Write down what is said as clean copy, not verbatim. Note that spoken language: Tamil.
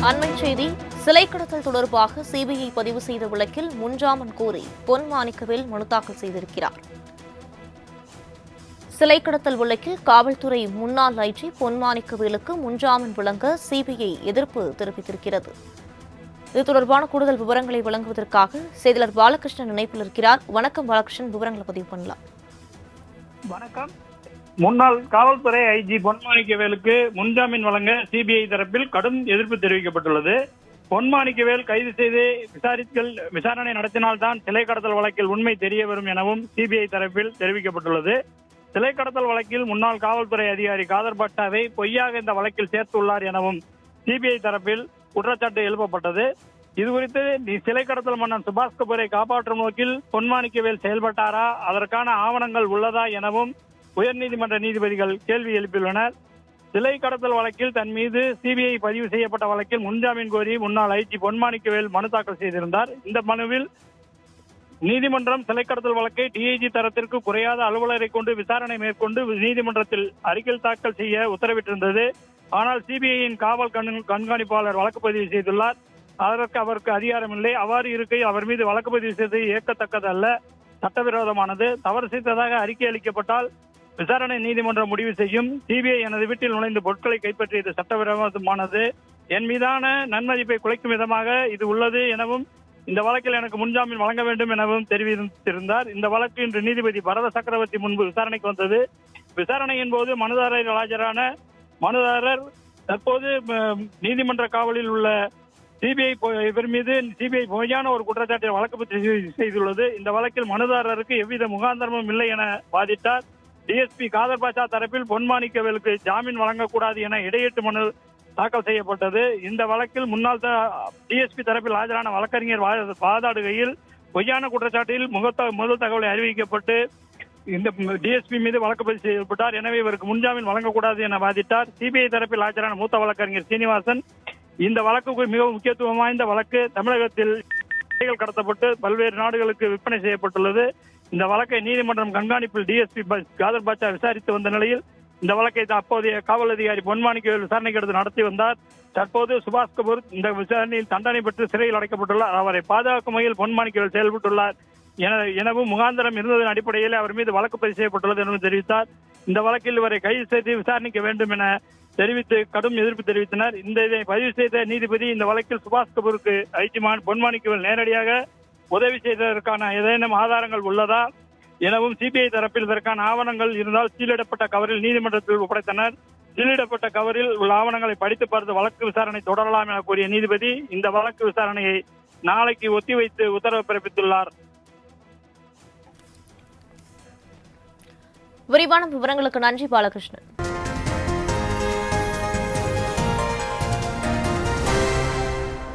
அண்மைச் செய்தி. சிலை கடத்தல் தொடர்பாக சிபிஐ பதிவு செய்த வழக்கில் முன்ஜாமீன் கோரி பொன் மாணிக்கவேல் மனு தாக்கல் செய்திருக்கிறார். சிலை கடத்தல் வழக்கில் காவல்துறை முன்னாள் ஐஜி பொன் மாணிக்கவேலுக்கு முன்ஜாமீன் வழங்க சிபிஐ எதிர்ப்பு தெரிவித்திருக்கிறது. இது தொடர்பான கூடுதல் விவரங்களை வழங்குவதற்காக செய்தியாளர் பாலகிருஷ்ணன் இணைப்பில் இருக்கிறார். வணக்கம் பாலகிருஷ்ணன், விவரங்களை பதிவு பண்ணலாம். வணக்கம். முன்னாள் காவல்துறை ஐஜி பொன்மாணிக்கவேலுக்கு முன்ஜாமீன் வழங்க சிபிஐ தரப்பில் கடும் எதிர்ப்பு தெரிவிக்கப்பட்டுள்ளது. பொன்மாணிக்கவேல் கைது செய்து விசாரணை நடத்தினால்தான் சிலை கடத்தல் வழக்கில் உண்மை தெரிய வரும் எனவும் சிபிஐ தரப்பில் தெரிவிக்கப்பட்டுள்ளது. சிலை கடத்தல் வழக்கில் முன்னாள் காவல்துறை அதிகாரி காதர் பாட்ஷாவை பொய்யாக இந்த வழக்கில் சேர்த்துள்ளார் எனவும் சிபிஐ தரப்பில் குற்றச்சாட்டு எழுப்பப்பட்டது. இதுகுறித்து சிலை கடத்தல் மன்னன் சுபாஷ் கபூரை காப்பாற்றும் நோக்கில் பொன்மாணிக்கவேல் செயல்பட்டாரா, அதற்கான ஆவணங்கள் உள்ளதா எனவும் உயர்நீதிமன்ற நீதிபதிகள் கேள்வி எழுப்பியுள்ளனர். சிலை கடத்தல் வழக்கில் தன் மீது சிபிஐ பதிவு செய்யப்பட்ட வழக்கில் முன்ஜாமீன் கோரி முன்னாள் ஐஜி பொன்மாணிக்கவேல் மனு தாக்கல் செய்திருந்தார். இந்த மனுவில் நீதிமன்றம் சிலை கடத்தல் வழக்கை டிஐஜி தரத்திற்கு குறையாத அலுவலரை கொண்டு விசாரணை மேற்கொண்டு நீதிமன்றத்தில் அறிக்கை தாக்கல் செய்ய உத்தரவிட்டிருந்தது. ஆனால் சிபிஐயின் காவல் கண்காணிப்பாளர் வழக்கு பதிவு செய்துள்ளார். அதற்கு அவருக்கு அதிகாரம் இல்லை. அவ்வாறு இருக்கை அவர் மீது வழக்கு பதிவு செய்து ஏற்கத்தக்கதல்ல, சட்டவிரோதமானது. தவறு செய்ததாக அறிக்கை அளிக்கப்பட்டால் விசாரணை நீதிமன்றம் முடிவு செய்யும். சிபிஐ எனது வீட்டில் நுழைந்து பொருட்களை கைப்பற்றியது சட்டவிரோதமானது. என் மீதான நன்மதிப்பை குலைக்கும் விதமாக இது உள்ளது எனவும் இந்த வழக்கில் எனக்கு முன்ஜாமீன் வழங்க வேண்டும் எனவும் தெரிவித்திருந்தார். இந்த வழக்கு இன்று நீதிபதி பரத சக்கரவர்த்தி முன்பு விசாரணைக்கு வந்தது. விசாரணையின் போது மனுதாரர் ஆஜரான மனுதாரர் தற்போது நீதிமன்ற காவலில் உள்ள சிபிஐ இவர் மீது சிபிஐ பொய்யான ஒரு குற்றச்சாட்டை வழக்கு பதிவு செய்துள்ளது. இந்த வழக்கில் மனுதாரருக்கு எவ்வித முகாந்திரமும் இல்லை என வாதிட்டார். டிஎஸ்பி காதர் பாட்ஷா தரப்பில் பொன்மாணிக்கவேலுக்கு ஜாமீன் வழங்கக்கூடாது என இடையீட்டு மனு தாக்கல் செய்யப்பட்டது. இந்த வழக்கில் முன்னாள் டிஎஸ்பி தரப்பில் ஆஜரான வழக்கறிஞர் வாதாடுகையில் பொய்யான குற்றச்சாட்டில் முதல் தகவலை அறிவிக்கப்பட்டு இந்த டிஎஸ்பி மீது வழக்கு பதிவு செய்யப்பட்டார். எனவே இவருக்கு முன்ஜாமீன் வழங்கக்கூடாது என வாதிட்டார். சிபிஐ தரப்பில் ஆஜரான மூத்த வழக்கறிஞர் சீனிவாசன், இந்த வழக்கு மிகவும் முக்கியத்துவம் வாய்ந்த வழக்கு. தமிழகத்தில் கடத்தப்பட்டு பல்வேறு நாடுகளுக்கு விற்பனை செய்யப்பட்டுள்ளது. இந்த வழக்கை நீதிமன்றம் கண்காணிப்பில் டிஎஸ்பி காதர் பாட்ஷா விசாரித்து வந்த நிலையில் இந்த வழக்கை அப்போதைய காவல் அதிகாரி பொன்மாணிக்கவேல் விசாரணைக்கு எடுத்து நடத்தி வந்தார். தற்போது சுபாஷ் கபூர் இந்த விசாரணையில் தண்டனை பெற்று சிறையில் அடைக்கப்பட்டுள்ளார். அவரை பாதுகாக்கும் வகையில் பொன்மாணிக்கவேல் செயல்பட்டுள்ளார் எனவும் முகாந்திரம் இருந்ததன் அடிப்படையில் அவர் மீது வழக்கு பதிவு செய்யப்பட்டுள்ளது எனவும் தெரிவித்தார். இந்த வழக்கில் இவரை கைது செய்து விசாரணைக்க வேண்டும் என தெரிவித்து கடும் எதிர்ப்பு தெரிவித்தனர். இதை பதிவு செய்த நீதிபதி இந்த வழக்கில் சுபாஷ் கபூருக்கு ஐஜி பொன்மாணிக்கவேல் நேரடியாக உதவி செய்ததற்கான ஏதேனும் ஆதாரங்கள் உள்ளதா எனவும் சிபிஐ தரப்பில் இதற்கான ஆவணங்கள் இருந்தால் சீலிடப்பட்ட கவரில் நீதிமன்றத்தில் ஒப்படைத்தனர். சீலிடப்பட்ட கவரில் உள்ள ஆவணங்களை படித்து பார்த்து வழக்கு விசாரணை தொடரலாம் என கூறிய நீதிபதி இந்த வழக்கு விசாரணையை நாளைக்கு ஒத்திவைத்து உத்தரவு பிறப்பித்துள்ளார். விரிவான விவரங்களுக்கு நன்றி பாலகிருஷ்ணன்.